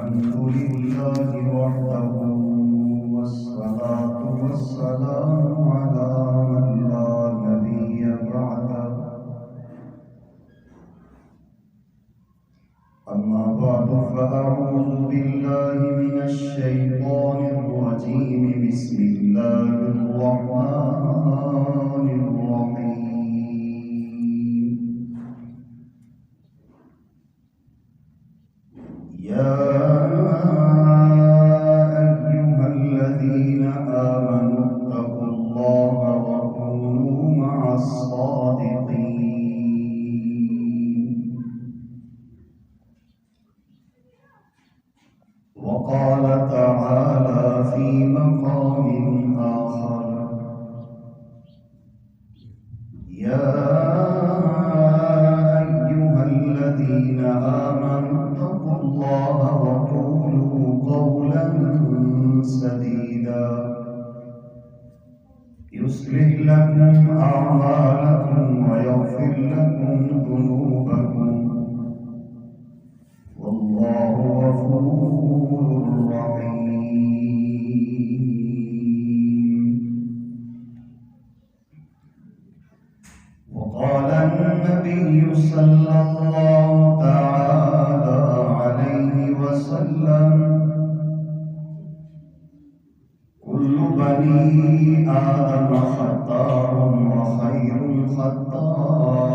الحمد لله وحده والصلاة والسلام على من لا نبي بعده أما بعد فأعوذ بالله من الشيطان الرجيم بسم الله الرحمن الرحيم يا أيها الذين آمنوا اتقوا الله وكونوا مع الصادقين وقال تعالى في مقام آخر يا أيها الذين آمنوا اتقوا الله وقولوا قولا سديدا يصلح لكم أعمالكم ويغفر لكم ذنوبكم والله غفور رحيم وقال النبي صلى الله تعالى عليه وسلم كل بني آدم خطاء وخير الخطائين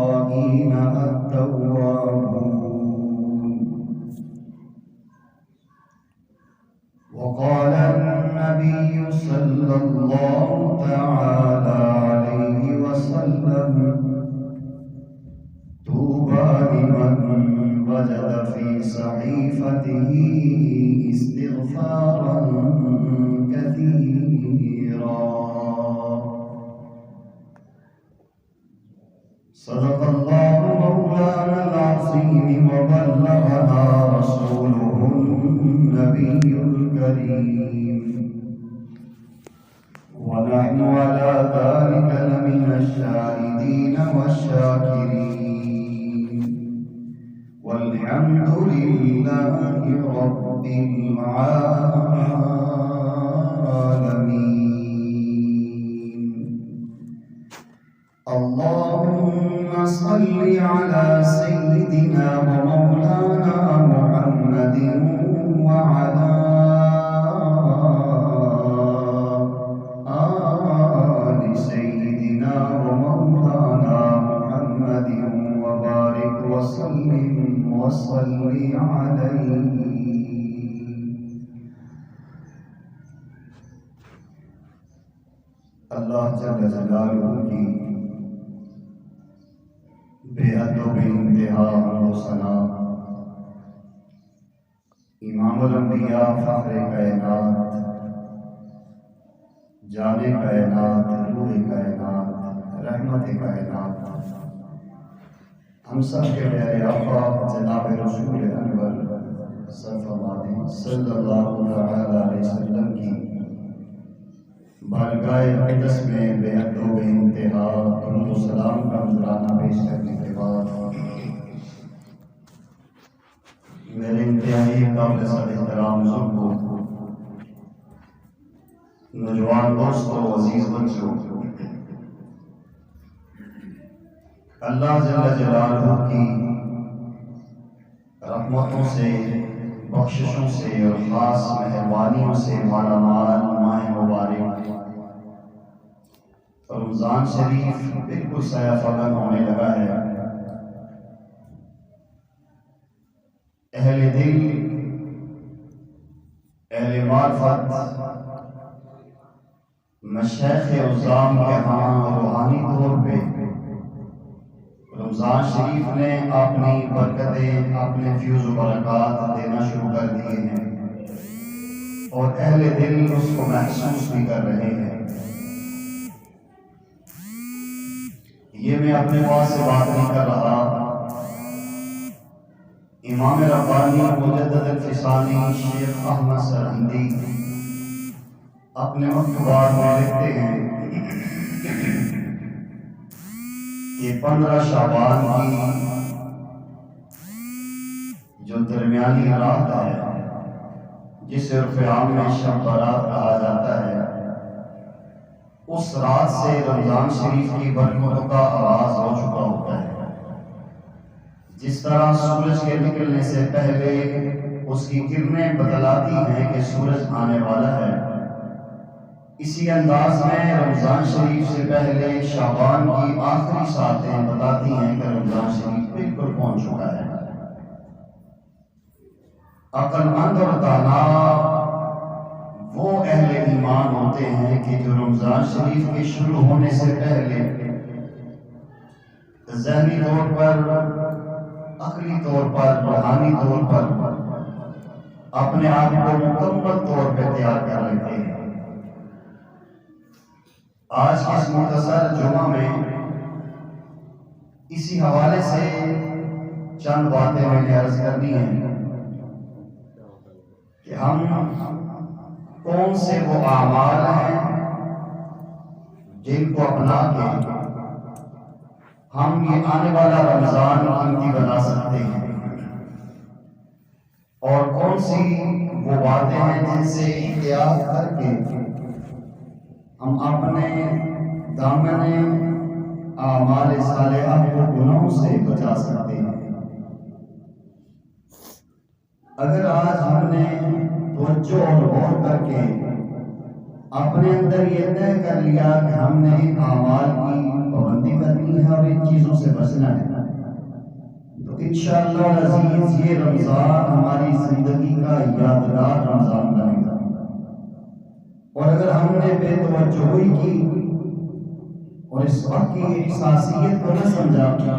التوابون وقال النبي صلى الله تعالى عليه وسلم طوبى لمن وجد في صحيفته استغفارا كثيرا صدق الله مولانا العظيم وبلغنا رسوله النبي الكريم ونحن على ذلك لمن الشاهدين والشاكرين والحمد لله رب العالمين اللهم صل على سيدنا ومولانا محمد وعلى آل سيدنا ومولانا محمد وبارك وسلم وصل عليه اللہ جل جلالہ کی بے حد و بے انتہا حمد و ثنا امام الانبیاء فخر کائنات جان کائنات روح کائنات رحمت کائنات ہم سب کے پیارے آقا جناب رسول انور صلی اللہ علیہ وسلم کی بارگاہ اقدس میں بے حد و بے انتہا درود و سلام کا نذرانہ پیش کرنے کے بعد میرے انتہائی قابل صد احترام بزرگوں، نوجوان دوستوں، عزیز بچوں، اللہ جل جلالہ کی رحمتوں سے، بخششوں سے اور خاص مہربانیوں سے مالا مال ماہ مبارک رمضان شریف بالکل سایہ فگن ہونے لگا ہے۔ اہل دل، اہل معرفت، مشائخ عظام کے ہاں روحانی طور پہ رمضان شریف نے اپنی برکتیں، اپنے فیوز و برکات دینا شروع کر دیے ہیں اور اہل دل اس کو محسوس بھی کر رہے ہیں۔ یہ میں اپنے پاس سے بات نہیں کر رہا، امام ربانی مجدد الفسانی شیخ احمد سرہندی اپنے مکتوبات میں لکھتے ہیں کہ 15 شعبان کی جو درمیانی رات ہے جسے عرف عام میں شب برات کہا جاتا ہے، اس رات سے رمضان شریف کی برکتوں کا آغاز ہو چکا ہوتا ہے۔ جس طرح سورج کے نکلنے سے پہلے اس کی کرنیں بتلاتی ہیں کہ سورج آنے والا ہے، اسی انداز میں رمضان شریف سے پہلے شعبان کی آخری ساعتیں بتاتی ہیں کہ رمضان شریف بالکل پہنچ چکا ہے۔ عقل مند اور دانا وہ اہل ایمان ہوتے ہیں کہ جو رمضان شریف کے شروع ہونے سے پہلے ذہنی طور پر، عقلی طور پر، روحانی طور پر اپنے آپ کو مکمل طور پہ تیار کر لیتے ہیں۔ آج کے اس مختصر جمعہ میں اسی حوالے سے چند باتیں میں نے عرض کرنی ہیں کہ ہم کون سے وہ اعمال ہیں جن کو اپنا کے ہم یہ آنے والا رمضان قیمتی بنا سکتے ہیں، اور کون سی وہ باتیں ہیں جن سے احتیاط کر کے ہم اپنے دامن اعمال صالحہ کو گناہوں سے بچا سکتے ہیں۔ اگر آج ہم نے توجہ اور غور کر کے اپنے اندر یہ طے کر لیا کہ ہم نے ان اعمال کی پابندی کرنی ہے اور ان چیزوں سے بچنا ہے، تو انشاءاللہ العزیز یہ رمضان ہماری زندگی کا یادگار رمضان بنے گا۔ اور اگر ہم نے بے توجہی کی اور اس وقت کی احساسیت کو نہ سمجھا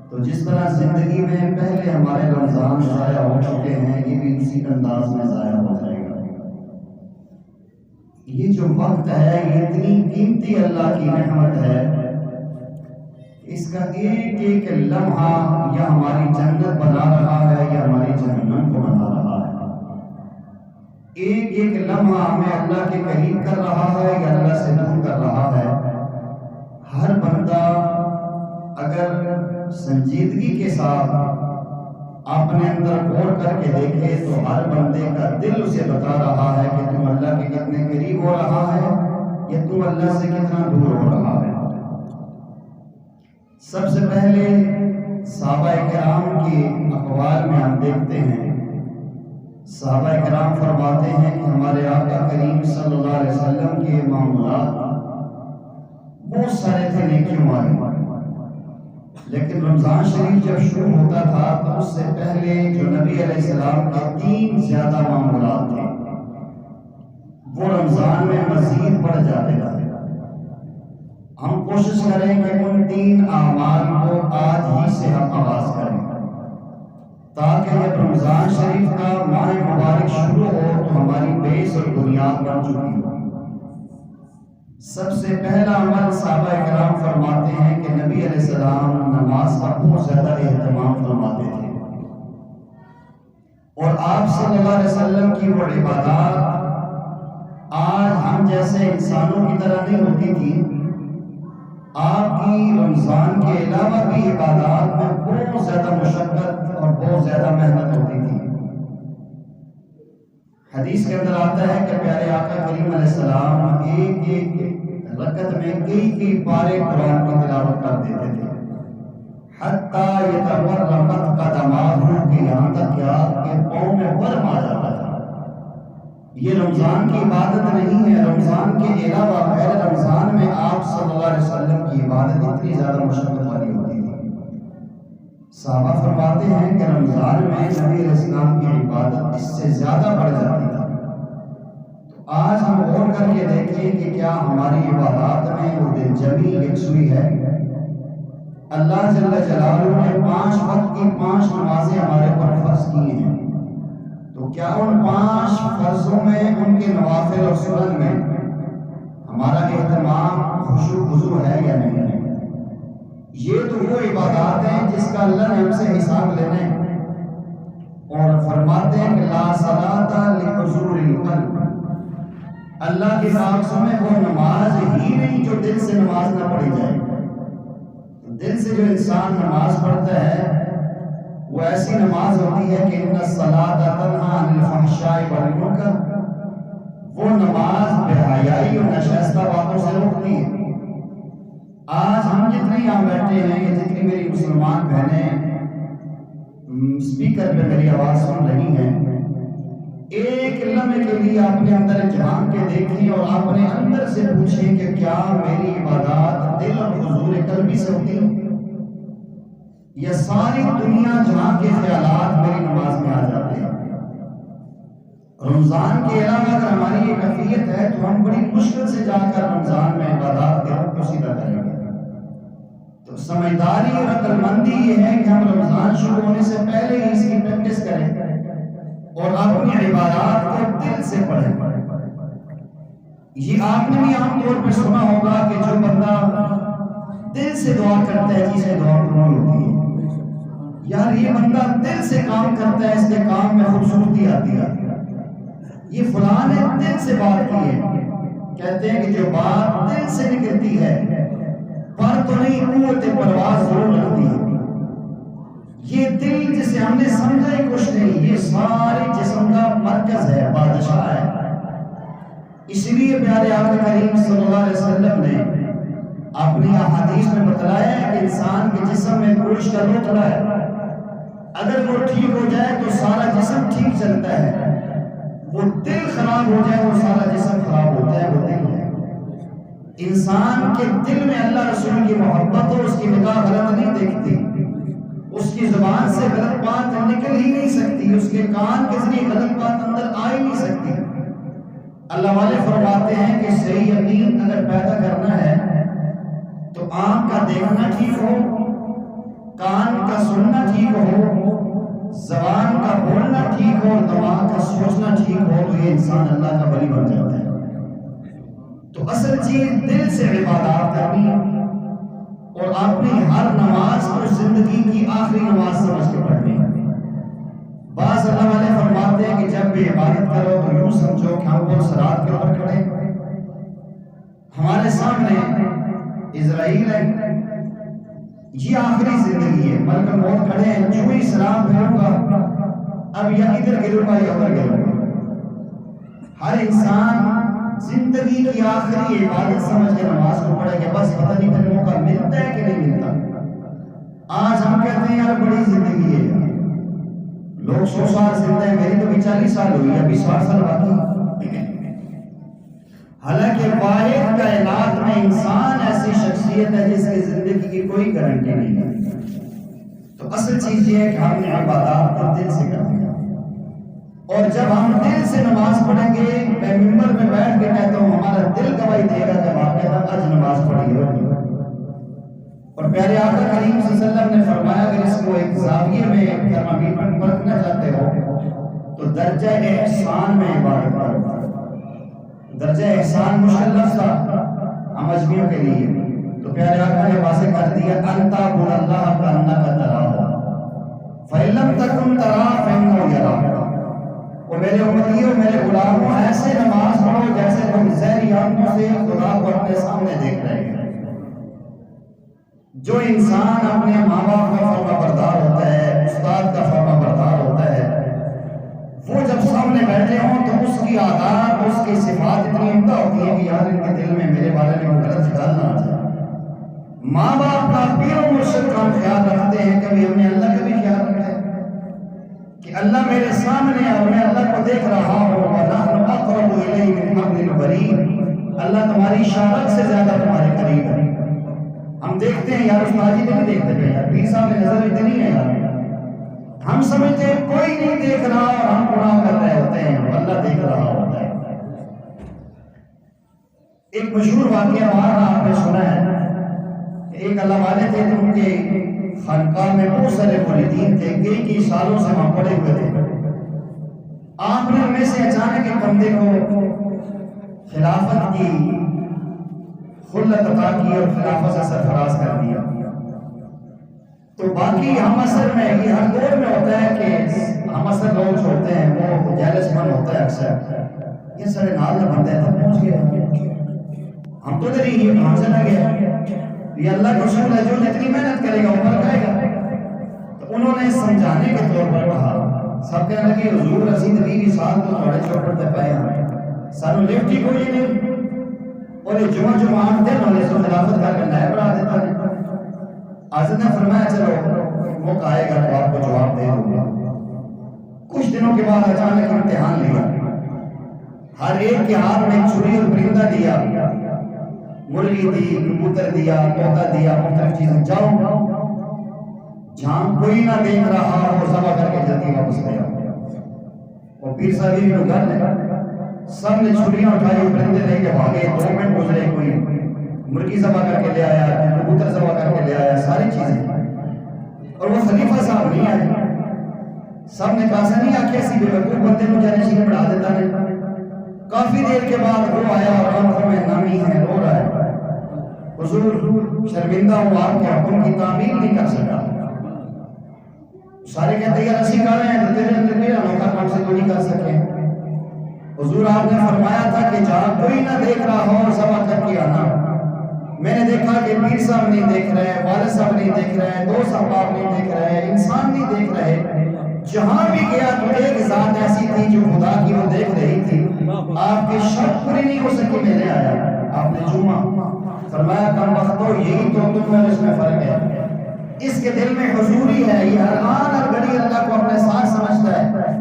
تو جس طرح زندگی میں پہلے ہمارے رمضان ضائع ہو چکے ہیں، یہ بھی اسی انداز میں ضائع ہو جائے گا۔ یہ جو وقت ہے یہ اتنی قیمتی اللہ کی نعمت ہے، اس کا ایک ایک لمحہ یا ہماری جنت بنا رہا ہے یا ہماری جہنم کو بنا رہا ہے۔ ایک ایک لمحہ ہمیں اللہ کے قریب کر رہا ہے یا اللہ سے دور کر رہا ہے۔ ہر بندہ اگر سنجیدگی کے ساتھ اپنے اندر غور کر کے دیکھے تو ہر بندے کا دل اسے بتا رہا ہے کہ تم اللہ کے کتنے قریب ہو رہا ہے یا تم اللہ سے کتنا دور ہو رہا ہے۔ سب سے پہلے صحابہ کرام کے اقوال میں ہم دیکھتے ہیں، صحابہ کرام فرماتے ہیں کہ ہمارے آقا کریم صلی اللہ علیہ وسلم کے معمولات بہت سارے تھے نیکیوں والے، لیکن رمضان شریف جب شروع ہوتا تھا تو اس سے پہلے جو نبی علیہ السلام کے 3 زیادہ معمولات تھے وہ رمضان میں مزید بڑھ جاتے تھے۔ ہم کوشش کریں کہ ان 3 اعمال کو آج ہی سے ہم آغاز کریں تاکہ جب رمضان شریف کا ماہ مبارک شروع ہو تو ہماری بیس اور بنیاد بن چکی ہو۔ سب سے پہلا عمل صحابہ کرام فرماتے ہیں کہ نبی علیہ السلام نماز کا بہت زیادہ اہتمام فرماتے تھے، اور آپ صلی اللہ علیہ وسلم کی وہ عبادات آج ہم جیسے انسانوں کی طرح نہیں ہوتی تھی۔ آپ کی رمضان کے علاوہ بھی عبادات میں بہت زیادہ مشقت اور بہت زیادہ محنت ہوتی تھی۔ حدیث کے اندر آتا ہے کہ پیارے آقا کریم علیہ السلام ایک ایک رکعت میں کئی پارے قرآن کی تلاوت کر دیتے تھے، حتیٰ یتورمت قدماہ، کہ یہاں تک کہ آپ کے پاؤں میں ورم آ جاتا تھا۔ یہ رمضان کی عبادت نہیں ہے، رمضان کے علاوہ غیر رمضان میں آپ صلی اللہ علیہ وسلم کی عبادت اتنی زیادہ مشقت والی ہوتی تھی۔ صحابہ فرماتے ہیں کہ رمضان میں نبی علیہ السلام کی عبادت اس سے زیادہ بڑھ جاتی تھی۔ تو آج ہم غور کر کے دیکھیں کہ کیا ہماری عبادات میں وہ دل جمی یکسوئی ہے؟ اللہ جل جلالہ نے 5 وقت کی 5 نمازیں ہمارے پر فرض کی ہیں، تو کیا ان 5 فرضوں میں، ان کے نوافل اور سنن میں ہمارا اہتمام خشوع خضوع ہے یا نہیں ہے؟ یہ تو وہ عبادات ہیں جس کا اللہ نے ہم سے حساب لینا ہے، اور فرماتے ہیں کہ لا صلاۃ لحضور القلب، اللہ کے سامنے میں وہ نماز ہی نہیں جو دل سے نماز نہ پڑھی جائے۔ دل سے جو انسان نماز پڑھتا ہے وہ ایسی نماز ہوتی ہے کہ ان الصلاۃ تنہی عن الفحشاء بے حیائی اور ناشائستہ باتوں سے روکتی ہے۔ آج ہم جتنے یہاں بیٹھے ہیں، یہ جتنی میری مسلمان بہنیں اسپیکر پہ میری آواز سن رہی ہیں، ایک لمحے کے لیے اپنے اندر جھانک کے دیکھیں اور اپنے اندر سے پوچھیں کہ کیا میری عبادات دل اور حضور قلبی سے ہوتی ہیں، یا ساری دنیا جہاں کے خیالات میری نماز میں آ جاتے ہیں۔ رمضان کے علاوہ اگر ہماری یہ کیفیت ہے تو ہم بڑی مشکل سے جا کر رمضان میں عبادات کے رخ کو سیدھا کریں گے۔ تو سمجھداری اور عقل مندی یہ ہے کہ ہم رمضان شروع ہونے سے پہلے ہی اس کی پریکٹس کریں اور اپنی عبادات کو دل سے پڑھیں۔ یہ آپ نے بھی عام طور پہ سنا ہوگا کہ جو بندہ دل سے دعا کرتا ہے جسے دعا قبول ہوتی ہے، یار یہ بندہ دل سے کام کرتا ہے، اس کے کام میں خوبصورتی آتی ہے، یہ فلاں نے دل سے بات کی ہے۔ کہتے ہیں کہ جو بات دل سے نکلتی ہے پر تو نہیں قوت پرواز ضرور رکھتی ہے۔ یہ دل جسے ہم نے سمجھا ہی کچھ نہیں، یہ سارے جسم کا مرکز ہے، بادشاہ ہے۔ اسی لیے پیارے آقا کریم صلی اللہ علیہ وسلم نے اپنی احادیث میں بتلایا ہے کہ انسان کے جسم میں گوشت کا لوتھڑا ہے، اگر وہ ٹھیک ہو جائے تو سارا جسم ٹھیک چلتا ہے، وہ دل خراب ہو جائے تو سارا جسم خراب ہوتا ہے، وہ دل ہے۔ انسان کے دل میں اللہ رسول کی محبت ہو، اس کی نگاہ غلط نہیں دیکھتی، اس کی زبان سے غلط بات نکل ہی نہیں سکتی، اس کے کان کے ذریعے غلط بات اندر آ ہی نہیں سکتی۔ اللہ والے فرماتے ہیں کہ صحیح یقین اگر پیدا کرنا ہے تو آنکھ کا دیکھنا ٹھیک ہو، کان کا سننا ٹھیک ہو، زبان کا بولنا ٹھیک ہو، دماغ کا سوچنا ٹھیک ہو، تو یہ انسان اللہ کا ولی بن جاتا ہے۔ تو اصل چیز دل سے عبادات کرنی اور اپنی ہر نماز کو زندگی کی آخری نماز سمجھ کے پڑھنی۔ بعض اللہ والے فرماتے ہیں کہ جب بھی عبادت کرو تو یوں سمجھو کہ ہم پر صراط کے اوپر کھڑے، ہمارے سامنے اسرائیل ہے، یہ آخری زندگی ہے، ملک موت کھڑے ہیں، جو ہی صراط پھروں گا اب یا ادھر گروں گا یا ادھر گروں گا۔ ہر انسان زندگی کی آخری عبادت سمجھ کے نماز کو پڑھے گا، بس پتہ نہیں پھر موقع ملتا ہے کہ نہیں ملتا۔ آج ہم کہتے ہیں یار بڑی زندگی ہے، لوگ 100 سال زندہ ہیں، میری تو بھی 40 سال ہوئی ہے، ابھی 60 سال باقی۔ حالانکہ واحد کائنات میں انسان ایسی شخصیت ہے جس کی زندگی کی کوئی گارنٹی نہیں ہے۔ تو اصل چیز یہ ہے کہ ہم نے عبادات کو دل سے کرنا ہے، اور جب ہم دل سے نماز پڑھیں گے، میں ممبر میں بیٹھ کے کہتا ہوں ہمارا دل گواہی دے گا جب آپ کہتا آج نماز پڑھی ہوگی۔ اور پیارے آقا کریم صلی اللہ علیہ وسلم نے فرمایا اگر اس کو ایک زاویے میں تھرمامیٹر پرکھنا چاہتے ہو تو درجہ احسان میں عبادت کرو۔ درجہ احسان مشکل لفظ تھا ہم اجمیوں کے لیے، تو پیارے آقا نے واضح کر دیا ان تعبد اللہ کانک تراہ فإن لم تکن تراہ فإنہ یراک۔ اور میرے امتیوں، میرے غلاموں، ایسے نماز پڑھو جیسے تم ظاہری آنکھوں سے خدا کو اپنے سامنے دیکھ رہے ہیں۔ جو انسان اپنے ماں باپ کا فرما بردار ہوتا ہے، استاد کا فرما بردار ہوتا ہے، وہ جب سامنے بیٹھے ہوں تو اس کی عادات، اس کی صفات اتنی عمدہ ہوتی ہے کہ یار ان کے دل میں میرے بارے میں غلط خیال نہ آ جائے۔ ماں باپ کا پیر و مرشد کا خیال رکھتے ہیں، کبھی ہم نے اللہ کا بھی خیال رکھا ہے کہ اللہ میرے سامنے ہے اور میں اللہ کو دیکھ رہا ہوں، وَنَحْنُ أَقْرَبُ إِلَيْهِ مِنْ حَبْلِ الْوَرِيدِ، اللہ تمہاری شارت سے زیادہ تمہارے قریب ہے۔ ہم دیکھتے ہیں یار استاد جی نہیں دیکھتے ہیں، یار پیر صاحب میں نظر اتنی ہے یار، ہم سمجھتے ہیں کوئی نہیں دیکھ رہا اور ہم گناہ کر رہے ہوتے ہیں، اللہ دیکھ رہا ہوتا ہے۔ ایک مشہور واقعہ وہاں آپ نے سنا ہے کہ ایک اللہ والے تھے، ان کے خانقاہ میں بہت سارے مریدین تھے، کئی سالوں سے وہاں پڑے ہوئے تھے۔ آپ نے ان میں سے اچانک ایک بندے کو خلافت کی خلت عطا کی اور خلافت سے سرفراز کر دیا۔ تو باقی ہم اثر میں یہ ہر دور میں ہوتا ہے کہ ہم اثر لوگ جو ہوتے ہیں وہ جیلس من ہوتا ہے اکثر، یہ سارے نال نہ بنتے ہیں تب پہنچ گئے، ہم تو نہیں یہ کہاں سے نہ گیا، یہ اللہ کا رسول ہے جو جتنی محنت کرے گا اوپر کرے گا۔ تو انہوں نے سمجھانے کے طور پر کہا، سب کہنے لگے حضور اسی 20 سال تو تھوڑے چوپڑ تے پائے ہیں، سانو لفٹ ہی کوئی نہیں، اور جمعہ دن ہونے سے خلافت کر کے نائب بنا دیتا ہے۔ حضرت نے فرمایا چلو موقع آئے گا تو آپ کو جواب دے دوں گا۔ کچھ دنوں کے بعد اچانک امتحان لیا، ہر ایک کے ہاتھ میں چھری اور پرندہ دیا، مرغی دی، کبوتر دیا، طوطا دیا، مختلف چیزیں، جاؤ جہاں کوئی نہ دیکھ رہا وہ ذبح کر کے جلدی واپس گیا۔ اور پیر صاحب بھی گھر میں سب نے چھریاں اٹھائی، پرندے لے کے بھاگے، 2 منٹ گزرے، کوئی مرغی ذبح کر کے لے آیا، کبوتر ذبح کر کے لے آیا، ساری چیزیں۔ اور وہ خلیفہ صاحب نہیں آئے، سب نے کہا سے نہیں آ کیسی بیوقوف بندے کو جانشین بڑھا دیتا ہے۔ کافی دیر کے بعد وہ آیا اور آنکھوں میں نمی ہے، رو رہا ہے، حضور شرمندہ ہوا آپ کے حکم کی تعمیل نہیں کر سکا۔ سارے کہتے ہیں اسی کر رہے ہیں تو تیرے انوکھا کام سے تو نہیں کر سکے۔ حضور آپ نے فرمایا تھا کہ جہاں کوئی نہ دیکھ رہا ہو اور ذبح کر کے آنا۔ میں نے دیکھا کہ پیر صاحب نہیں دیکھ رہے، والد صاحب نہیں دیکھ رہے، دوست احباب نہیں دیکھ رہے، انسان نہیں دیکھ رہے، جہاں بھی گیا تو ایک ذات ایسی تھی جو خدا کی وہ دیکھ رہی تھی۔ آپ کی شرط پوری نہیں ہو سکی، میں نے آیا، آپ نے جمعہ فرمایا کم وقتو یہی تو تم میں اس میں فرق ہے، اس کے دل میں حضوری ہے، یہ ہر آن ہر گھڑی اللہ کو اپنے ساتھ سمجھتا ہے۔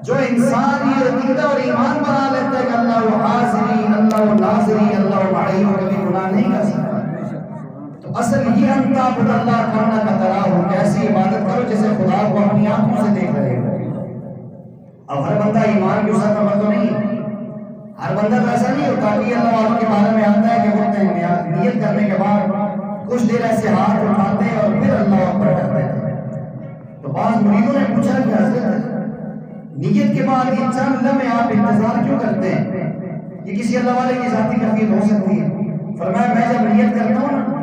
جو انسان یہ عقیدہ اور ایمان بنا لیتا ہے کہ اللہ حاضری، اللہ ناظری، اللہ معی، وہ کبھی گناہ نہیں کر سکتا، تو اصل یہ انتا عبد اللہ کرنا کا طرح ہو، ایسی عبادت کرو جیسے خدا کو اپنی آنکھوں سے دیکھ رہے ہو۔ اب ہر بندہ ایمان کی وسعت پر تو نہیں، ہر بندہ تو ایسا نہیں ہوتا کہ اللہ والوں کے بارے میں آتا ہے کہ وہ نیت کرنے کے بعد کچھ دیر ایسے ہاتھ اٹھاتے ہیں اور پھر اللہ اکبر کرتے ہیں۔ تو بعض مریدوں نے پوچھا کہ حضرت نیت کے بعد یہ چند لمحے آپ انتظار کیوں کرتے ہیں؟ یہ کسی اللہ والے کی ذاتی کیفیت ہو سکتی ہے۔ فرمایا میں جب نیت کرتا ہوں نا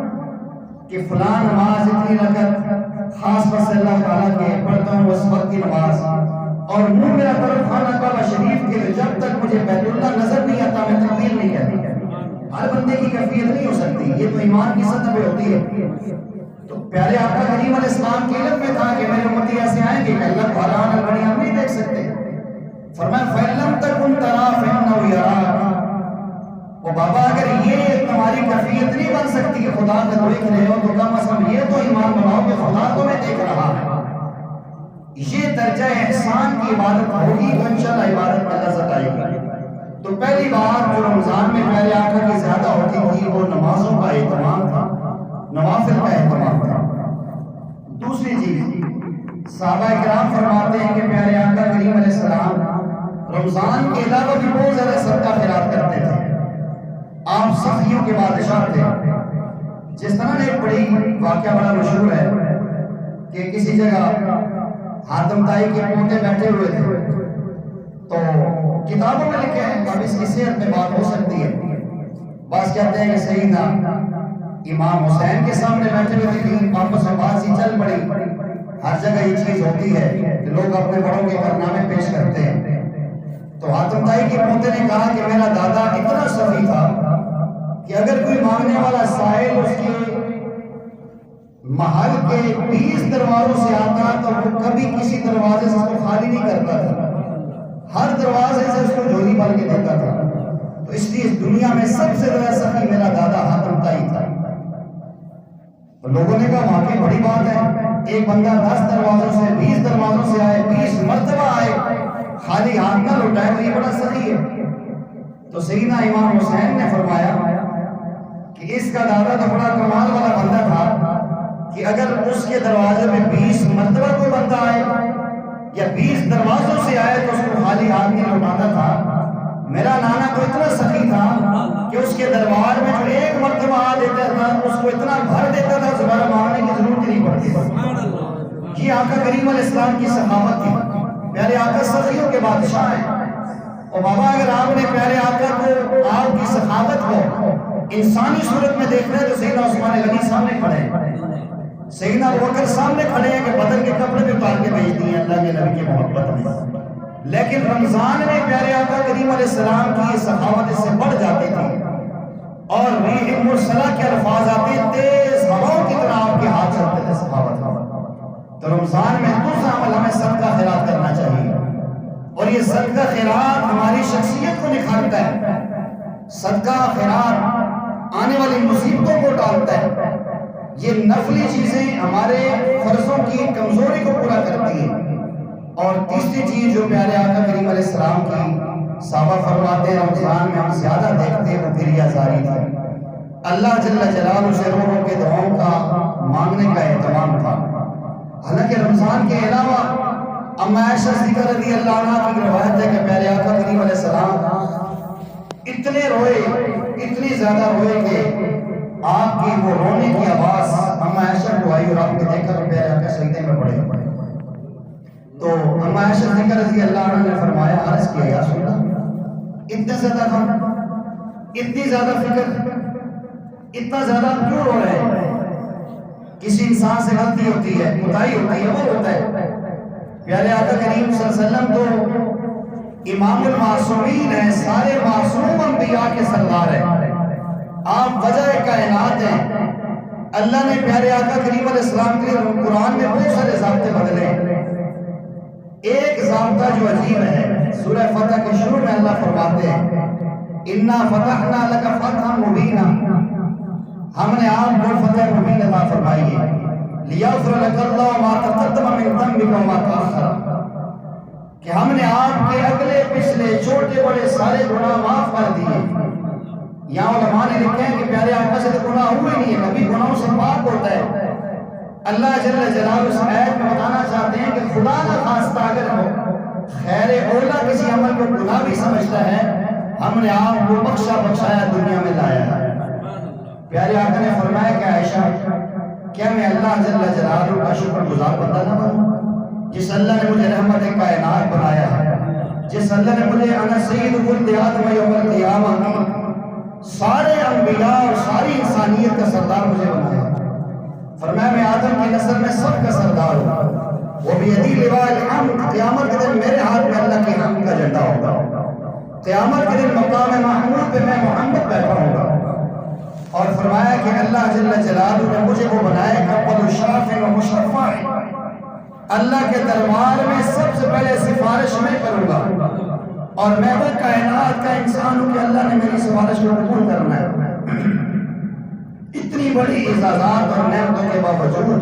کہ فلاں نماز اتنی رکعت خاص پر سے اللہ تعالیٰ کے پڑھتا ہوں اس وقت کی نماز، اور منہ میرا طرف خانہ کعبہ شریف کے، جب تک مجھے بیت اللہ نظر نہیں آتا میں تکبیر نہیں کہتی۔ ہر بندے کی کیفیت نہیں ہو سکتی، یہ تو ایمان کی سطح پہ ہوتی ہے۔ تو پیارے آقا کریم علیہ السلام کے علم میں تھا کہ میرے امتی ایسے آئیں گے کہ اللہ کو حران البڑی ہم نہیں دیکھ سکتے۔ فرمایا فَإِلَّمْ تَكُنْ تَرَى فَإِنَّهُ يَرَاكَ، وہ بابا اگر یہ تمہاری کیفیت نہیں بن سکتی کہ خدا کو دیکھ رہے ہو تو کم از کم یہ تو ایمان بناؤ کہ خدا تمہیں دیکھ رہا ہے۔ یہ درجہ احسان کی عبادت ہوگی تو انشاءاللہ عبادت میں لذت آئے گی۔ تو پہلی بات جو رمضان میں پیارے آقا کی زیادہ ہوتی تھی وہ نمازوں کا اہتمام تھا، نوافل کا اہتمام تھا۔ دوسری چیز صحابہ کرام فرماتے ہیں کہ پیارے آقا کریم علیہ السلام رمضان کے علاوہ بھی بہت زیادہ صدقہ خیرات کرتے تھے۔ آپ سخیوں کے بادشاہ تھے۔ جس طرح ایک بڑی واقعہ بڑا مشہور ہے کہ کسی جگہ حاتم طائی کے پوتے بیٹھے ہوئے تھے، تو کتابوں میں لکھے ہیں، اب اس کی صحت میں بات ہو سکتی ہے۔ بعض کہتے ہیں کہ سیدنا امام حسین کے سامنے بیٹھے ہوئے تھے، آپس میں بات سی چل پڑی۔ ہر جگہ یہ چیز ہوتی ہے کہ لوگ اپنے بڑوں کے کارنامے پیش کرتے ہیں۔ تو حاتم طائی کے پوتے نے کہا کہ میرا دادا اتنا سخی تھا کہ اگر کوئی مانگنے والا سائل اس کے محل کے 20 دروازوں سے آتا تو وہ کبھی کسی دروازے سے اس کو خالی نہیں کرتا تھا، ہر دروازے سے اس کو جھولی بھر کے دیتا تھا۔ تو اس لیے اس دنیا میں سب سے زیادہ سخی میرا دادا حاتم طائی تھا۔ تو لوگوں نے کہا واقعی بڑی بات ہے، ایک بندہ 10 دروازوں سے 20 دروازوں سے آئے، 20 مرتبہ آئے، خالی ہاتھ نہ لوٹائے تو یہ بڑا سخی ہے۔ تو سیدنا امام حسین نے فرمایا کہ اس کا دادا تو بڑا کمال والا بندہ تھا کہ اگر اس کے دروازے میں 20 مرتبہ کوئی بندہ آئے یا 20 دروازوں سے آئے تو اس کو خالی ہاتھ نہیں لوٹاتا تھا۔ میرا نانا تو اتنا سخی تھا کہ اس کے دربار میں جو ایک مرتبہ آ دیتا تھا اس کو اتنا بھر دیتا تھا دوبارہ مانگنے کی ضرورت نہیں پڑتی تھی۔ یہ آقا کریم علیہ السلام کی سخاوت تھی۔ پیارے آقا سخیوں کے بادشاہ ہیں، اور بابا اگر آپ نے پیارے آقا کو آپ کی سخاوت کو انسانی صورت میں دیکھ رہے ہیں تو سیدنا عثمان غنی سامنے کھڑے ہیں، سیدنا ابوبکر سامنے کھڑے ہیں کہ بدن کے کپڑے بھی اتار کے بھیج دیے اللہ کے نبی کی محبت میں۔ لیکن رمضان میں پیارے آقا کریم علیہ السلام کی سخاوت اس سے بڑھ جاتی تھی، اور ریح مرسلہ کے الفاظ آتے تیز ہواؤں کی طرح آپ کے ہاتھ چلتے تھے سخاوت۔ تو رمضان میں دوسرا عمل ہمیں صدقہ خیرات کرنا چاہیے، اور یہ صدقہ خیرات ہماری شخصیت کو نکھارتا ہے، صدقہ خیرات آنے والی مصیبتوں کو ٹالتا ہے، یہ نفلی چیزیں ہمارے فرضوں کی کمزوری کو پورا کرتی ہیں۔ اور تیسری چیز جو پیارے آقا کریم علیہ السلام کی صحابہ فرماتے ہیں رمضان میں ہم زیادہ دیکھتے ہیں وہ گریہ زاری تھی، اللہ جل جلالہ سے روحوں کے دعاؤں کا مانگنے کا اہتمام تھا۔ حالانکہ رمضان کے علاوہ اما عائشہ صدیقہ رضی اللہ عنہ کی روایت ہے کہ پیارے آقا کریم علیہ السلام اتنے روئے، اتنی زیادہ روئے کہ آپ کی وہ رونے کی آواز اما عائشہ کو آئی اور آپ نے دیکھا کہ پیارے آقا سجدے میں پڑے۔ تو اما عائشہ صدیقہ رضی اللہ عنہ نے فرمایا، عرض کیا یا رسول اللہ اتنا زیادہ غم، اتنی زیادہ فکر، اتنا زیادہ کیوں رو رہے ہیں؟ کسی انسان سے غلطی ہوتی ہے، کوتاہی ہوتی ہے، وہ ہوتا ہے۔ پیارے آقا کریم صلی اللہ علیہ وسلم تو امام المعصومین ہیں، سارے معصوم انبیاء کے سردار ہیں، آپ وجہ کائنات ہیں۔ اللہ نے پیارے آقا کریم علیہ السلام کے لیے قرآن میں بہت سارے ضابطے بدلے ہیں۔ ایک ضابطہ جو عجیب ہے، سورہ فتح کے شروع میں اللہ فرماتے ہیں اِنَّا فَتَحْنَا لَكَ فَتْحًا مُبِينًا، ہم نے آپ کو فتح مبین عطا فرمائی ہے، لِيَغْفِرَ لَكَ اللَّهُ مَا تَقَدَّمَ مِن ذَنبِكَ وَمَا تَأَخَّرَ، کہ ہم نے آپ کے اگلے پچھلے چھوٹے بڑے سارے گناہ معاف کر دیے۔ یہاں علماء نے لکھے ہیں کہ پیارے آقا سے تو گناہ ہوئے نہیں ہے، کبھی گناہوں سے پاک ہوتا ہے۔ اللہ جل جلالہ اس آیت میں بتانا چاہتے ہیں کہ خدا نہ خواستہ اگر خیر اولا کسی عمل کو گناہ بھی سمجھتا ہے، ہم نے آپ کو بخشا بخشایا دنیا میں لایا ہے۔ پیارے آقا نے فرمایا کہ عائشہ کیا میں اللہ جل جلالہ کا شکر گزار بندہ نہ بنوں، جس اللہ نے مجھے رحمت کائنات بنایا ہے، جس اللہ نے مجھے انا سید ولد آدم یوم القیامہ سارے انبیاء اور ساری انسانیت کا سردار مجھے بنایا۔ فرمایا میں آدم کی نسل میں سب کا سردار ہوں، وہ بھی یدی لواء الحمد، قیامت کے دن میرے ہاتھ میں اللہ کی حمد کا جھنڈا ہوگا، قیامت کے دن مقام محمود پہ میں محمد بیٹھا ہوں گا۔ اور فرمایا کہ اللہ جل جلالہ نے مجھے وہ بنایا کہ اول الشافع و مشفع، اللہ کے دربار میں سب سے پہلے سفارش میں کروں گا، اور میں وہ کائنات کا انسان ہوں کہ اللہ نے میری سفارش کو قبول کرنا ہے۔ اتنی بڑی اعزازات اور نعمتوں کے باوجود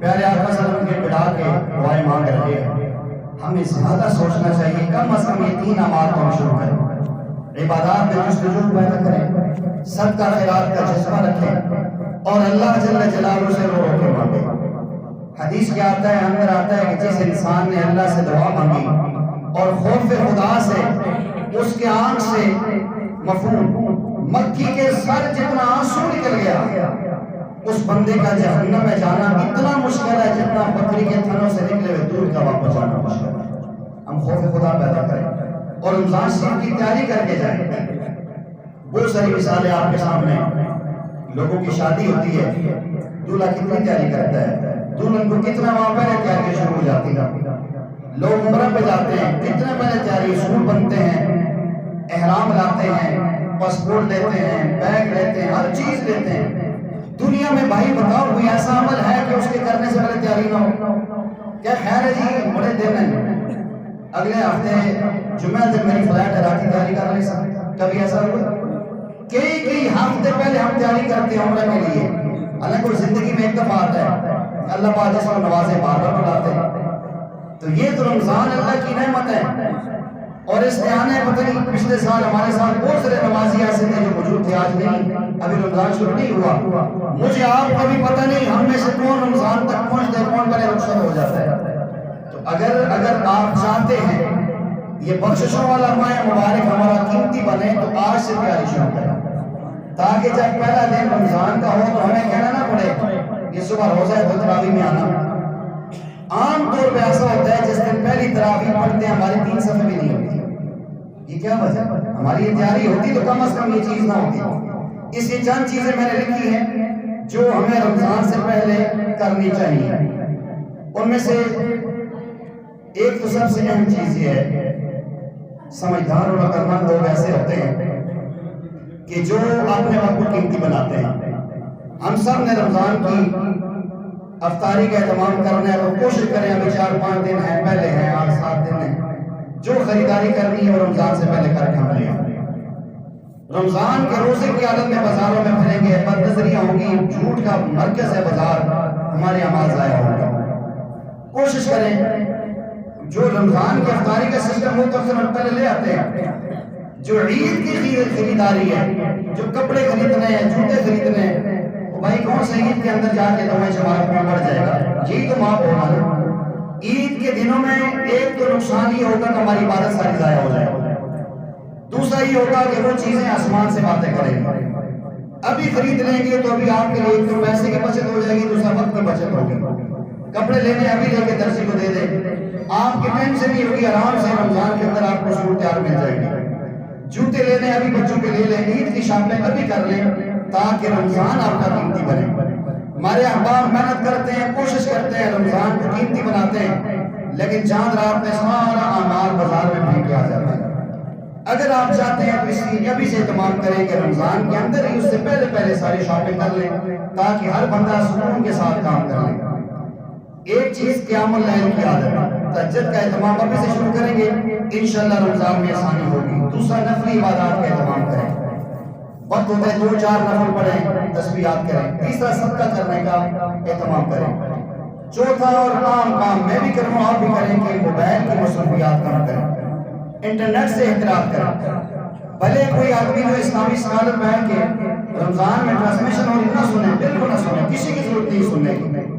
پیارے آقا صلی اللہ علیہ وسلم کے بڑھا کے دعائیں مانگ رہے ہیں۔ ہمیں زیادہ سوچنا چاہیے، کم از کم یہ 3 اعمال کو ہم شروع کریں، عبادات میں جستجو پیدا کریں، صدقہ خیرات کا جذبہ رکھیں، اور اللہ جل جلالہ سے رو رو کے مانگیں۔ حدیث کیا آتا ہے، اندر آتا ہے کہ جس انسان نے اللہ سے دعا مانگی اور خوف خدا سے اس کے آنکھ سے مفعول مکھی کے سر جتنا آنسو نکل گیا، اس بندے کا جہنم میں جانا اتنا مشکل ہے جتنا بکری کے تھنوں سے نکلے ہوئے دودھ کا واپس جانا مشکل ہے۔ ہم خوف خدا پیدا کریں اور رمضان شریف کی تیاری کر کے جائیں۔ بہت ساری مثالیں آپ کے سامنے، لوگوں کی شادی ہوتی ہے، دولہا کتنی تیاری کرتا ہے، دلہن کو کتنا وہاں پہلے تیاری شروع ہو جاتی ہے۔ لوگ عمرہ پہ جاتے ہیں، کتنے پہلے تیاری، سوٹ بنتے ہیں، احرام لاتے ہیں، پاسپورٹ لیتے ہیں، بیگ لیتے ہیں، ہر چیز لیتے ہیں۔ دنیا میں بھائی بتاؤ کوئی ایسا عمل ہے کہ اس کے کرنے سے پہلے تیاری نہ ہو؟ کیا خیر ہے جی بڑے دن ہیں، اگلے ہفتے جمعہ دن میری فلائٹ ہے، رات کی تیاری کر لیں سب؟ کبھی ایسا ہوا؟ کئی ہفتے پہلے ہم تیاری کرتے ہیں عمرہ کے لیے، حالانکہ زندگی میں ایک دفعہ آتا ہے، اللہ پاک جس کو نوازے بار بار بلاتے ہیں۔ تو یہ تو رمضان اللہ کی نعمت ہے، اور اس نے آنے پتہ نہیں پچھلے سال ہمارے ساتھ بہت سارے نمازی ایسے تھے جو موجود تھے، آج نہیں، ابھی رمضان شروع نہیں ہوا، مجھے آپ کو بھی پتہ نہیں ہم میں سے کون رمضان تک پہنچتے ہیں، کون پہلے رخصت ہو جاتا ہے۔ تو اگر آپ چاہتے ہیں یہ بخششوں والا ماہ مبارک ہمارا قیمتی بنے تو آج سے تیاری شروع کریں، تاکہ جب پہلا دن رمضان کا ہو تو ہمیں کہنا نہ پڑے یہ صبح روزہ ہے تو تراویح میں آنا۔ عام طور پہ ایسا ہوتا ہے جس دن پہلی تراویح پڑھتے ہیں ہماری 3 صفحے بھی نہیں ہوتی۔ یہ کیا وجہ؟ ہماری یہ تیاری ہوتی تو کم از کم یہ چیز نہ ہوتی۔ اس لیے چند چیزیں میں نے لکھی ہیں جو ہمیں رمضان سے پہلے کرنی چاہیے۔ ان میں سے ایک تو سب سے اہم چیز یہ ہے، سمجھدار اور عقلمند لوگ ایسے ہوتے ہیں کہ جو اپنے وقت کو قیمتی بناتے ہیں۔ ہم سب نے رمضان کی افطاری کا اہتمام کرنا ہے، اور کوشش کریں ابھی 4-5 دن ہیں، پہلے ہیں، 8-7 دن ہیں، جو خریداری کرنی ہے وہ رمضان سے پہلے کر کے ہم لے آئیں۔ رمضان کے روزے کی عادت میں بازاروں میں پھریں گے، بد نظریاں ہوں گی، جھوٹ کا مرکز ہے بازار، ہمارے اعمال ضائع ہوں گے۔ کوشش کریں جو رمضان کی افطاری کا سسٹم ہو تو ہم پہلے لے آتے ہیں۔ جو عید کی خریداری ہے، جو کپڑے خریدنے ہیں، جوتے خریدنے ہیں، وہ بھائی کون سے عید کے اندر جا کے دوائی ہمارا اپنا بڑھ جائے گا، یہی تو معاف ہوگا نا۔ عید کے دنوں میں ایک تو نقصان یہ ہوگا کہ ہماری عبادت ساری ضائع ہو جائے گا، دوسرا یہ ہوگا کہ وہ چیزیں آسمان سے باتیں کریں گی۔ ابھی خرید لیں گے تو ابھی آپ کے لیے ایک تو پیسے کی بچت ہو جائے گی، دوسرا وقت کی بچت ہوگی۔ کپڑے لینے ابھی لے کے درزی کو دے دیں، آپ کی ٹینشن نہیں ہوگی، آرام سے رمضان کے اندر آپ کو صورتحال مل جائے گی۔ جوتے لینے ابھی بچوں کے لے لیں، عید کی شاپنگ ابھی کر لیں تاکہ رمضان آپ کا قیمتی بنے۔ ہمارے احباب محنت کرتے ہیں، کوشش کرتے ہیں، رمضان کو قیمتی بناتے ہیں، لیکن چاند رات میں سارا اعمال بازار میں پھینک کے آ جاتا ہے۔ اگر آپ چاہتے ہیں تو اس کی ابھی سے اہتمام کریں کہ رمضان کے اندر ہی اس سے پہلے ساری شاپنگ کر لیں تاکہ ہر بندہ سکون کے ساتھ کام کر لے۔ ایک چیز قیام اللیل کی عادت ہے، تہجد کا اہتمام ابھی سے شروع کریں گے، انشاءاللہ رمضان میں آسانی ہوگی۔ دوسرا نفلی عبادات کا اہتمام کریں، وقت ہوتا ہے 2-4 نفل پڑھیں، تسبیحات کریں۔ تیسرا صدقہ کرنے کا اہتمام کریں۔ چوتھا اور عام کام میں بھی کروں آپ بھی کریں کہ موبائل کی مصروفیات کم کریں، انٹرنیٹ سے احتراز کریں۔ بھلے کوئی آدمی جو اسلامی اسکالر بیٹھ کے رمضان میں ٹرانسمیشن ہو نہ سنیں، بالکل نہ سنیں، کسی کی ضرورت نہیں سننے کی۔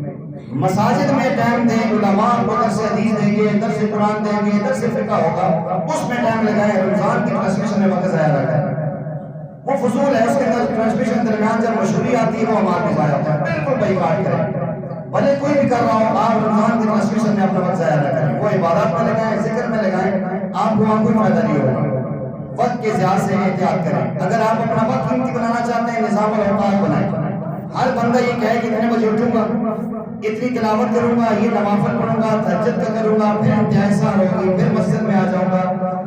مساجد میں ٹائم دیں، علماء کو درس حدیث دیں گے، درس قرآن دیں گے، درس فقہ ہوگا، اس میں ٹائم لگائیں۔ رمضان کی ٹرانسمیشن میں وقت ضائع نہ کریں، وہ فضول ہے۔ اس کے اندر ٹرانسمیشن درمیان جب مشہوری آتی ہے وہ ہمارے بھی ضائع ہوتا ہے، بالکل بائیکاٹ کریں۔ بھلے کوئی بھی کر رہا ہو، آپ رمضان کی ٹرانسمیشن میں اپنا وقت ضائع نہ کریں، وہ عبادات میں لگائیں، ذکر میں لگائیں، آپ کو وہاں کوئی فائدہ نہیں ہوگا۔ وقت کے زیادہ سے احتیاط کریں۔ اگر آپ اپنا وقت قیمتی بنانا چاہتے ہیں، نظام الاوقات بنائیں۔ ہر بندہ یہ کہے کہ اتنے بجے اٹھوں گا، اتنی تلاوت کروں گا، یہ نوافل پڑھوں گا، تہجد کا کروں گا، پھر انتہائی سحر ہوگی، پھر مسجد میں آ جاؤں گا،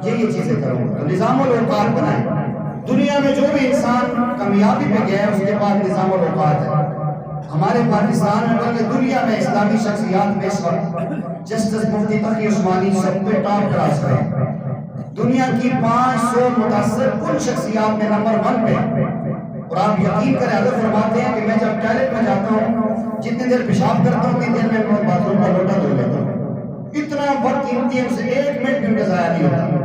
یہ چیزیں کروں گا۔ نظام الاوقات بنائیں۔ دنیا میں جو بھی انسان کامیابی پہ گیا ہے اس کے بعد نظام الاوقات ہے۔ ہمارے پاکستان میں بلکہ دنیا میں اسلامی شخصیات میں اس وقت جسٹس مفتی تقی عثمانی سب پہ ٹاپ کلاس پہ ہیں۔ دنیا کی 500 متاثر کن شخصیات میں نمبر 1 پہ۔ اور آپ یقین کریں، اگر فرماتے ہیں کہ میں جب ٹوائلٹ میں جاتا ہوں، جتنی دیر پیشاب کرتا ہوں اتنی دیر میں باتھ روم کا لوٹا دھو لیتا ہوں۔ اتنا وقت قیمتی ہے، اسے 1 منٹ بھی ان کا ضائع نہیں ہوتا۔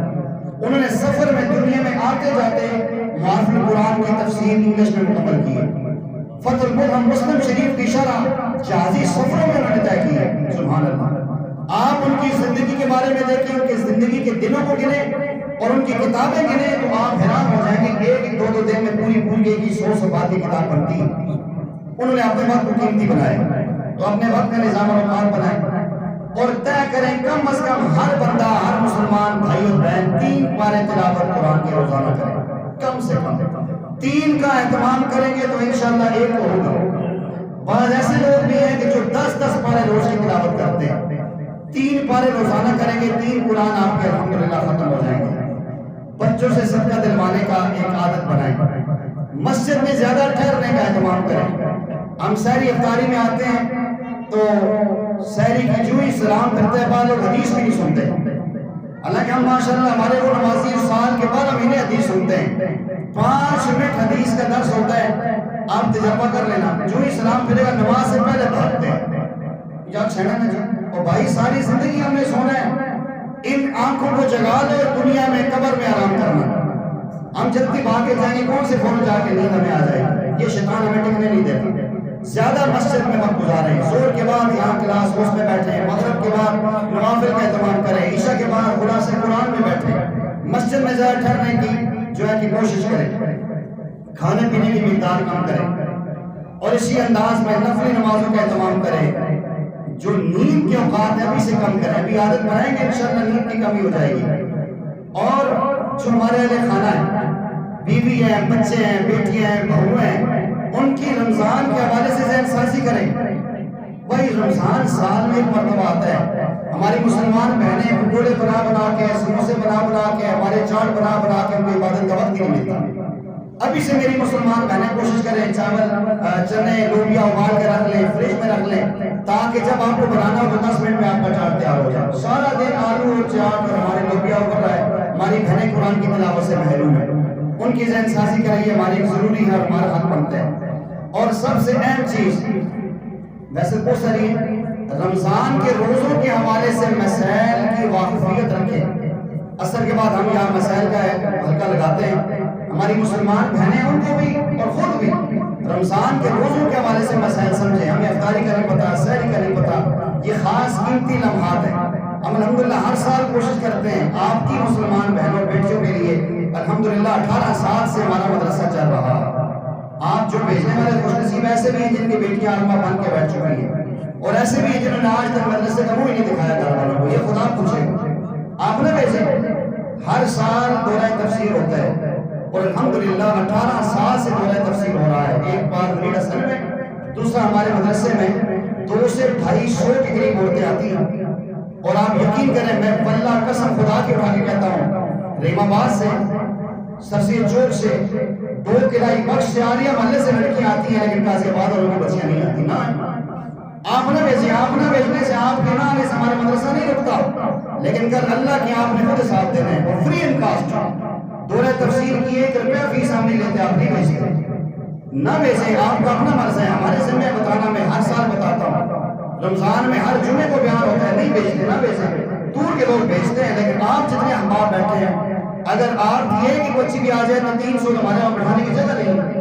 انہوں نے سفر میں دنیا میں آتے جاتے محافل قرآن کی تفسیر انگلش میں مکمل کی ہے۔ فتح الملہم مسلم شریف کی شرح جہازی سفروں میں انہوں نے طے کی ہے۔ سبحان اللہ۔ آپ ان کی زندگی کے بارے میں دیکھیں، ان کی زندگی کے دنوں کو گنیں اور ان کی کتابیں گنیں تو آپ حیران ہو جائیں گے۔ 1-2 دن میں پوری کی 100 صفحات کی کتاب بنتی ہے۔ انہوں نے اپنے وقت کو قیمتی بنایا، تو اپنے وقت کا نظام الاوقات بنائیں اور طے کریں کم از کم ہر بندہ، ہر مسلمان بھائی اور بہن 3 پارے تلاوت قرآن کے روزانہ کریں، کم سے کم 3 کا اہتمام کریں گے تو انشاءاللہ 1 تو ہوگا۔ بعض ایسے لوگ بھی ہیں کہ جو 10 پارے روز کی تلاوت کرتے ہیں، 3 پارے روزانہ کریں گے، 3 قرآن آپ کے الحمدللہ ختم ہو جائیں گے۔ بچوں سے صدقہ دلوانے کا ایک عادت بنائیں، مسجد میں زیادہ ٹھہرنے کا اہتمام کریں۔ ہم سحری افطاری میں آتے ہیں تو سحری کی جو ہی سلام کرتے ہیں بعض لوگ حدیث بھی نہیں سنتے، حالانکہ ہم ماشاءاللہ ہمارے وہ نمازی سال کے 12 مہینے حدیث سنتے ہیں۔ 5 منٹ حدیث کا درس ہوتا ہے، آپ تجربہ کر لینا، جو ہی سلام پھرے گا نماز سے پہلے بھاگتے ہیں، یا چھڑا نہ جائے۔ اور بھائی ساری زندگی ہم نے سونا ہے، ان آنکھوں کو جگا دو دنیا میں قبر میں آرام کرنا۔ ہم جلدی بھاگ کے جائیں گے، کون سے فون جا کے نیند ہمیں آ جائے گی، یہ شیطان ہمیں ٹکنے نہیں دیتا۔ زیادہ مسجد میں وقت گزاریں، زور کے بعد یہاں کلاس روز میں بیٹھیں، مغرب کے بعد نوافل کا اہتمام کریں، عشاء کے بعد خلاص قرآن میں بیٹھیں، مسجد میں زیادہ ٹھہرنے کی جو ہے کہ کوشش کریں، کھانے پینے کی مقدار کم کریں اور اسی انداز میں نفلی نمازوں کا اہتمام کریں۔ جو نیند کے اوقات ہیں ابھی سے کم کریں، ابھی عادت بنائیں گے انشاءاللہ نیند کی کمی ہو جائے گی۔ اور جو ہمارے اہل خانہ ہیں، بیوی ہیں، بچے ہیں، بیٹیاں ہیں، بہو ہیں، ان کی رمضان کے حوالے سے ذہن سازی کریں۔ وہی رمضان سال میں ایک مرتبہ آتا ہے، ہماری مسلمان بہنیں پکوڑے بنا کے، سموسے بنا کے، ہمارے چاٹ بنا کے ان کو عبادت کا وقت نہیں ملتا۔ ابھی سے میری مسلمان بہنیں کوشش کریں چاول چنے لوبیا ابال کے رکھ لیں، فریج میں رکھ لیں، تاکہ جب آپ کو بنانا ہو تو 10 منٹ میں آپ کا چاٹ تیار ہو جائے۔ سارا دن آلو اور چاٹ اور ہمارے لوبیا ابل رہا ہے، ہماری بہنیں قرآن کی تلاوت سے محروم ہیں، ان کی ذہن سازی کریے، ہماری ضروری ہے اور ہمارا حق بنتا ہے۔ اور سب سے اہم چیز ویسے بہت ساری رمضان کے روزوں کے حوالے سے مسائل کی واقفیت رکھیں۔ عصر کے بعد ہم یہاں مسائل کا حلقہ لگاتے ہیں، ہماری مسلمان بہنیں ان کو بھی اور خود بھی رمضان کے روزوں کے حوالے سے مسائل سمجھیں۔ ہمیں افطاری کا نہیں پتا، سحری کا نہیں پتا، یہ خاص قیمتی لمحات ہیں۔ ہم الحمدللہ ہر سال کوشش کرتے ہیں آپ کی مسلمان بہنوں بیٹیوں کے لیے، الحمدللہ 18 سال سے ہمارا مدرسہ چل رہا ہے۔ آپ جو بھیجنے والے خوش نصیب ایسے بھی ہیں جن کی بیٹیاں عالمہ بن کے بیٹھ چکی ہیں، اور ایسے بھی ہیں جنہوں نے آج تک مدرسے کا منہ ہی نہیں دکھایا گھر والوں کو، یہ خدا پوچھے۔ آپ نہ بھیجیں، ہر سال دورہ تفسیر ہوتا ہے، اور الحمدللہ 18 سال سے دورہ تفسیر ہو رہا ہے۔ ایک بار ریڈ اصل میں، دوسرا ہمارے مدرسے میں 200 سے 250 کے قریب عورتیں آتی ہیں، اور آپ یقین کریں میں واللہ قسم خدا کی اٹھا کے کہتا ہوں، رحیم آباد سے، سرسید چوک سے، 2 قلعہ بخش سے، عالیہ محلے سے لڑکیاں آتی ہیں، لیکن قاضی آباد والوں کی بچیاں نہیں آتی۔ نہ آپ نہ بھیجیں، آپ نہ بھیجنے سے آپ کے نہ آنے سے ہمارا مدرسہ نہیں رکتا، لیکن کل اللہ کی آپ نے خود حساب دینا ہے، اور فری اینڈ کاسٹ دورہ تفسیر کی 1 روپیہ فیس ہم نہیں لیتے، آپ نہیں بھیجتے، نہ بھیجیں، آپ کا اپنا مرض ہے، ہمارے ذمہ بتانا، میں ہر سال بتاتا ہوں، رمضان میں ہر جمعے کو بیان ہوتا ہے، نہیں بھیجتے، نہ بھیجیں، دور کے لوگ بھیجتے ہیں، لیکن آپ جتنے احباب بیٹھے ہیں، اگر آپ یہ کہ بچی بھی آ جائے تو 300 ہمارے وہاں بڑھانے کی جگہ نہیں۔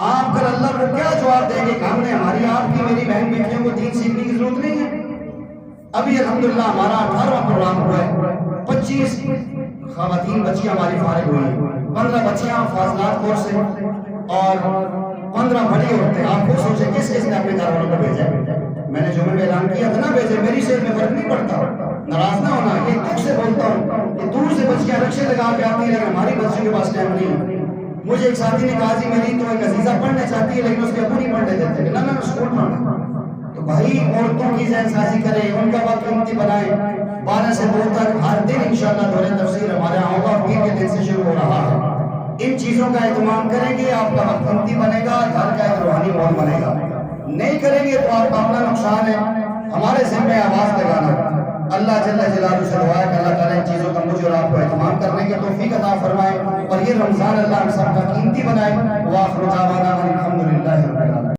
آپ کل اللہ کو کیا جواب دیں گے کہ ہم نے ہماری آپ کی میری بہن بیٹیوں کو دین سیکھنے کی ضرورت نہیں ہے؟ ابھی الحمدللہ ہمارا 18واں پروگرام ہوا ہے، 25 خواتین بچیاں ہماری فارغ ہوئی ہیں، 15 بچیاں فاضلات کورس سے اور 15 بڑی عورتیں۔ آپ کو سوچیں کس نے اپنے گھر والوں کو بھیجا ہے؟ میں نے جمعے میں اعلان کیا تھا نہ بھیجے، میری شہر میں فرق نہیں پڑتا، ناراض نہ ہونا، یہ دکھ سے بولتا ہوں کہ دور سے بچیاں رکشے لگا کے آتی ہیں، لیکن ہماری بچیوں کے پاس ٹائم نہیں۔ مجھے ایک ساتھی نے کہا جی میری تو ایک عزیزہ پڑھنا چاہتی ہے لیکن اس کے ابو نہیں پڑھنے دیتے، نہ میں اسکول پڑھنا۔ تو بھائی عورتوں کی ذہن سازی کریں، ان کا وقت قیمتی بنائیں، 12 سے 2 تک ہر دن انشاءاللہ دورہ تفسیر ہمارے یہاں ہوگا، پیر کے دن سے شروع ہو رہا ہے۔ ان چیزوں کا اہتمام کریں گے، آپ کا وقت قیمتی بنے گا، گھر کا ایک روحانی ماحول بنے گا۔ نہیں کریں گے تو آپ کا اپنا نقصان ہے، ہمارے ذمہ آواز لگانا۔ اللہ جل جلالہ سے دعا ہے کہ اللہ تعالیٰ ان چیزوں کا مجھے اور آپ کو اہتمام کرنے کے توفیق عطا فرمائے، اور یہ رمضان اللہ ہم سب کا قیمتی بنائے۔ وآخر دعوانا الحمدللہ رب العالمین۔